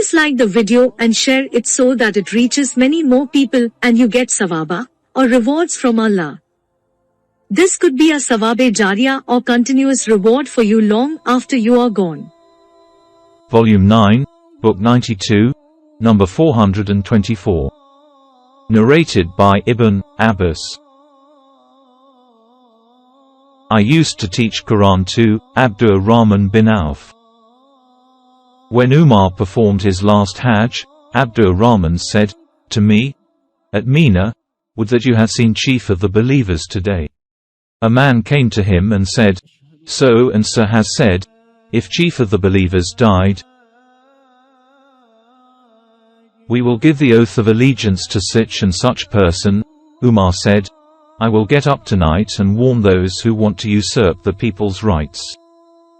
Please like the video and share it so that it reaches many more people and you get sawaba, or rewards from Allah. This could be a sawabe jariyah or continuous reward for you long after you are gone. Volume 9, Book 92, number 424. Narrated by Ibn Abbas. I used to teach Quran to Abdur Rahman bin Auf. When Umar performed his last Hajj, Abdur Rahman said to me at Mina, "Would that you had seen chief of the believers today." A man came to him and said, "So and so has said, if chief of the believers died, we will give the oath of allegiance to such and such person." Umar said, "I will get up tonight and warn those who want to usurp the people's rights."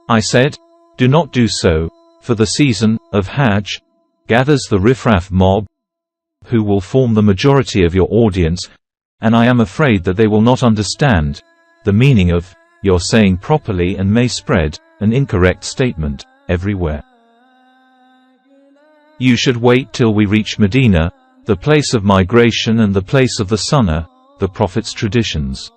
I said, "Do not do so, for the season of Hajj gathers the riffraff mob, who will form the majority of your audience, and I am afraid that they will not understand the meaning of your saying properly and may spread an incorrect statement everywhere. You should wait till we reach Medina, the place of migration and the place of the Sunnah, the Prophet's traditions.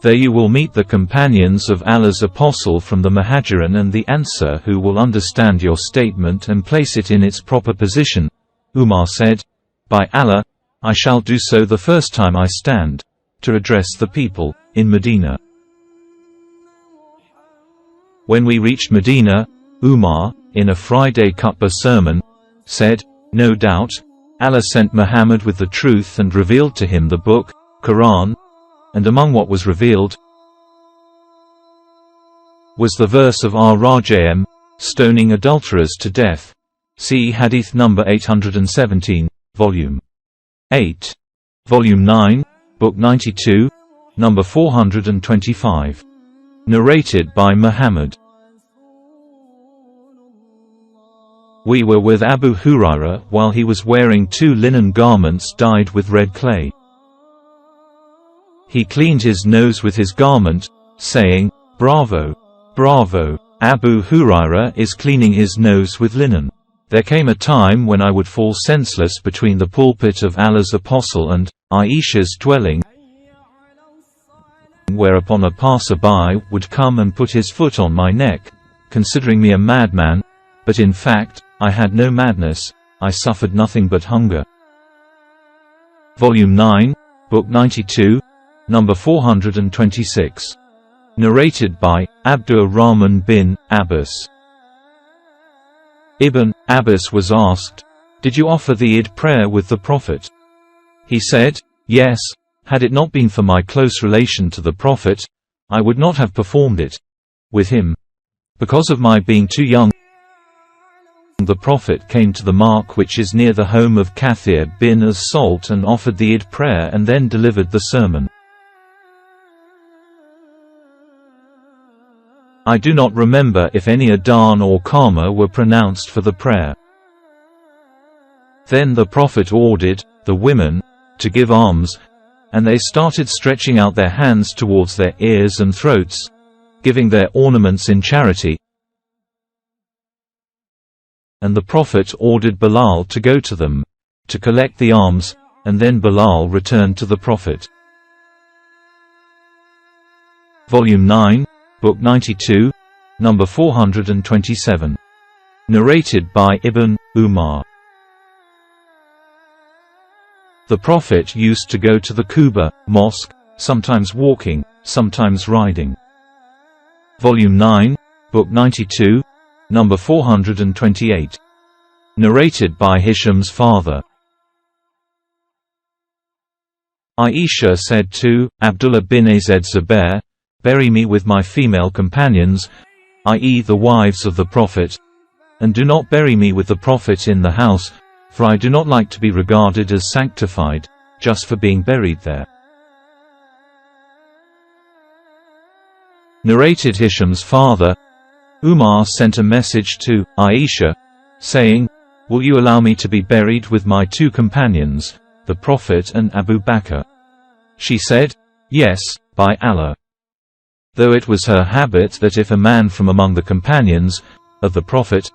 There you will meet the companions of Allah's Apostle from the Muhajirin and the Ansar who will understand your statement and place it in its proper position." Umar said, "By Allah, I shall do so the first time I stand to address the people in Medina." When we reached Medina, Umar, in a Friday khutbah sermon, said, "No doubt, Allah sent Muhammad with the truth and revealed to him the book, Quran, and among what was revealed was the verse of Rajam, stoning adulterers to death. See Hadith number 817, Volume 8. Volume 9, Book 92, number 425. Narrated by Muhammad. We were with Abu Hurairah while he was wearing 2 linen garments dyed with red clay. He cleaned his nose with his garment, saying, "Bravo! Bravo! Abu Hurairah is cleaning his nose with linen." There came a time when I would fall senseless between the pulpit of Allah's Apostle and Aisha's dwelling, whereupon a passer-by would come and put his foot on my neck, considering me a madman, but in fact, I had no madness, I suffered nothing but hunger. Volume 9, Book 92, number 426. Narrated by Abdur Rahman bin Abbas. Ibn Abbas was asked, "Did you offer the Eid prayer with the Prophet?" He said, "Yes, had it not been for my close relation to the Prophet, I would not have performed it with him. Because of my being too young, the Prophet came to the mark which is near the home of Kathir bin as-Salt and offered the Eid prayer and then delivered the sermon. I do not remember if any adhan or qama were pronounced for the prayer. Then the Prophet ordered the women to give alms, and they started stretching out their hands towards their ears and throats, giving their ornaments in charity. And the Prophet ordered Bilal to go to them, to collect the alms, and then Bilal returned to the Prophet." Volume 9, Book 92, number 427. Narrated by Ibn Umar. The Prophet used to go to the Quba mosque, sometimes walking, sometimes riding. Volume 9, Book 92, number 428. Narrated by Hisham's father. Aisha said to Abdullah bin Azad Zubair, "Bury me with my female companions, i.e. the wives of the Prophet, and do not bury me with the Prophet in the house, for I do not like to be regarded as sanctified, just for being buried there." Narrated Hisham's father, Umar sent a message to Aisha, saying, "Will you allow me to be buried with my 2 companions, the Prophet and Abu Bakr?" She said, "Yes, by Allah." Though it was her habit that if a man from among the companions of the Prophet,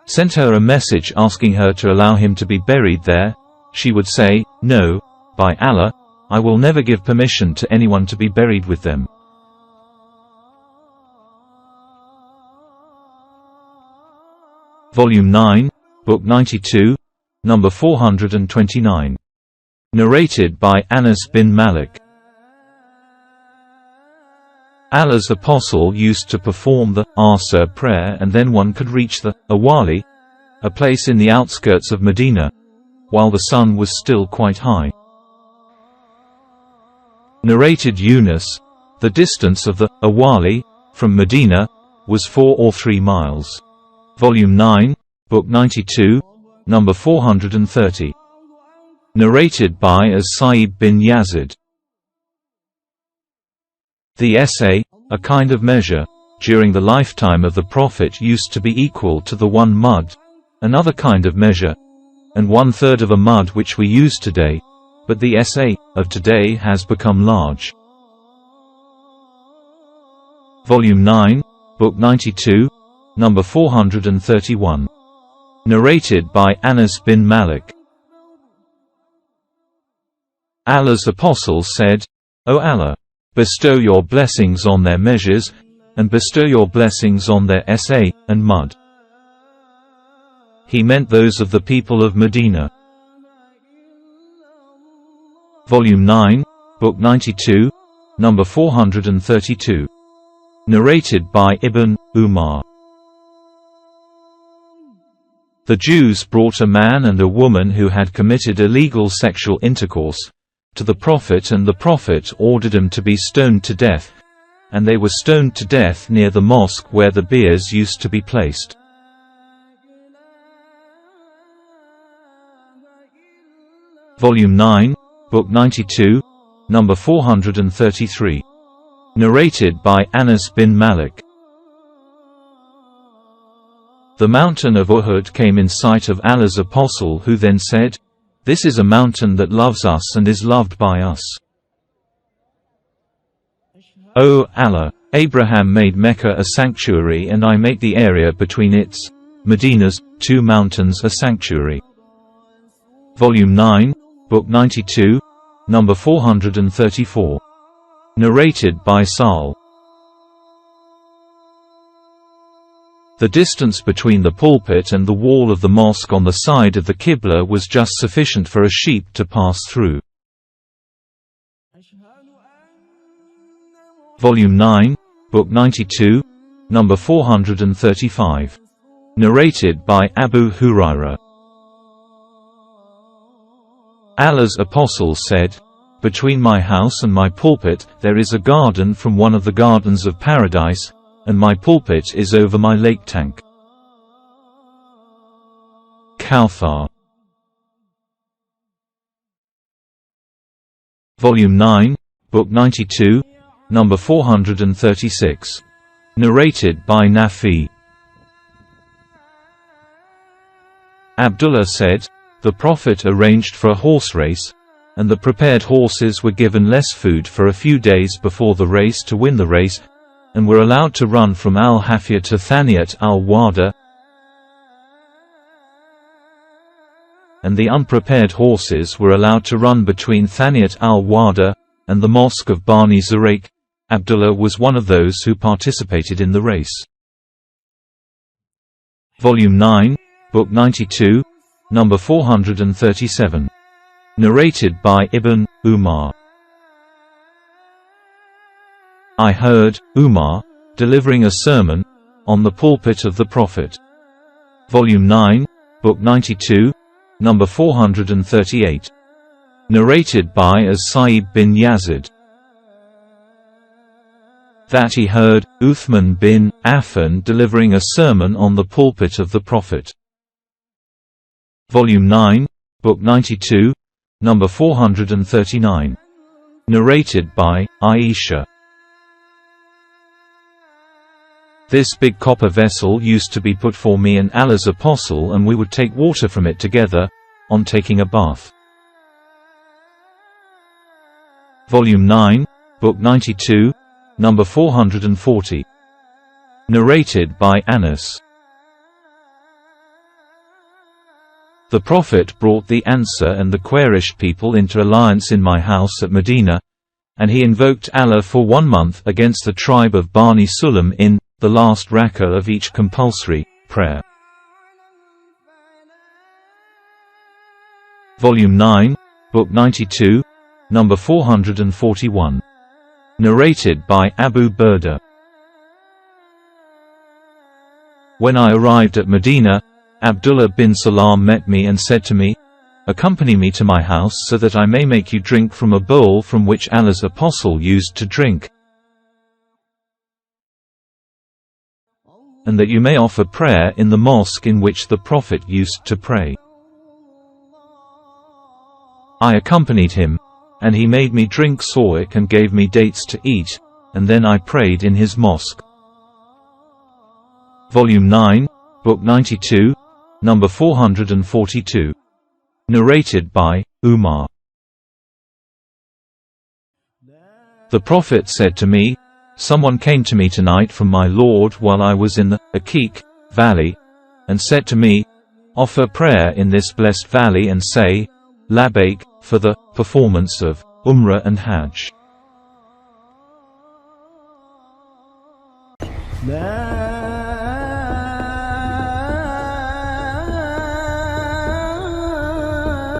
sent her a message asking her to allow him to be buried there, she would say, "No, by Allah, I will never give permission to anyone to be buried with them." Volume 9, Book 92, number 429. Narrated by Anas bin Malik. Allah's apostle used to perform the Asr prayer, and then one could reach the Awali, a place in the outskirts of Medina, while the sun was still quite high. Narrated Yunus, the distance of the Awali from Medina was 4 or 3 miles. Volume 9, Book 92, number 430. Narrated by Sahi bin Yazid. The essay, a kind of measure, during the lifetime of the Prophet used to be equal to the 1 mud, another kind of measure, and 1/3 of a mud which we use today, but the essay of today has become large. Volume 9, Book 92, number 431. Narrated by Anas bin Malik. Allah's apostle said, "O Allah, bestow your blessings on their measures, and bestow your blessings on their essay and mud." He meant those of the people of Medina. Volume 9, Book 92, number 432. Narrated by Ibn Umar. The Jews brought a man and a woman who had committed illegal sexual intercourse to the Prophet, and the Prophet ordered them to be stoned to death, and they were stoned to death near the mosque where the biers used to be placed. Volume 9, Book 92, number 433. Narrated by Anas bin Malik. The mountain of Uhud came in sight of Allah's apostle, who then said, "This is a mountain that loves us and is loved by us." O Allah, Abraham made Mecca a sanctuary, and I make the area between its, Medina's, 2 mountains a sanctuary. Volume 9, Book 92, number 434. Narrated by Saul. The distance between the pulpit and the wall of the mosque on the side of the Qibla was just sufficient for a sheep to pass through. Volume 9, Book 92, number 435. Narrated by Abu Hurairah. Allah's apostle said, "Between my house and my pulpit there is a garden from one of the gardens of paradise, and my pulpit is over my lake tank." Kawthar. Volume 9, Book 92, number 436. Narrated by Nafi. Abdullah said, "The Prophet arranged for a horse race, and the prepared horses were given less food for a few days before the race to win the race, and were allowed to run from Al-Hafiyah to Thaniyat al-Wada, and the unprepared horses were allowed to run between Thaniyat al-Wada and the mosque of Bani Zurayq." Abdullah was one of those who participated in the race. Volume 9, Book 92, number 437. Narrated by Ibn Umar. I heard Umar delivering a sermon on the pulpit of the Prophet. Volume 9, Book 92, number 438. Narrated by Sahi bin Yazid. That he heard Uthman bin Affan delivering a sermon on the pulpit of the Prophet. Volume 9, Book 92, number 439. Narrated by Aisha. This big copper vessel used to be put for me and Allah's apostle, and we would take water from it together, on taking a bath. Volume 9, Book 92, number 440. Narrated by Anas. The Prophet brought the Ansar and the Quraysh people into alliance in my house at Medina, and he invoked Allah for 1 month against the tribe of Bani Sulaim in the last rak'ah of each compulsory prayer. Volume 9, Book 92, number 441. Narrated by Abu Burda. When I arrived at Medina, Abdullah bin Salam met me and said to me, "Accompany me to my house so that I may make you drink from a bowl from which Allah's apostle used to drink, and that you may offer prayer in the mosque in which the Prophet used to pray." I accompanied him, and he made me drink sawik and gave me dates to eat, and then I prayed in his mosque. Volume 9, Book 92, number 442. Narrated by Umar. The Prophet said to me, "Someone came to me tonight from my Lord while I was in the Aqiq valley, and said to me, 'Offer prayer in this blessed valley and say, Labbaik, for the performance of Umrah and Hajj.'"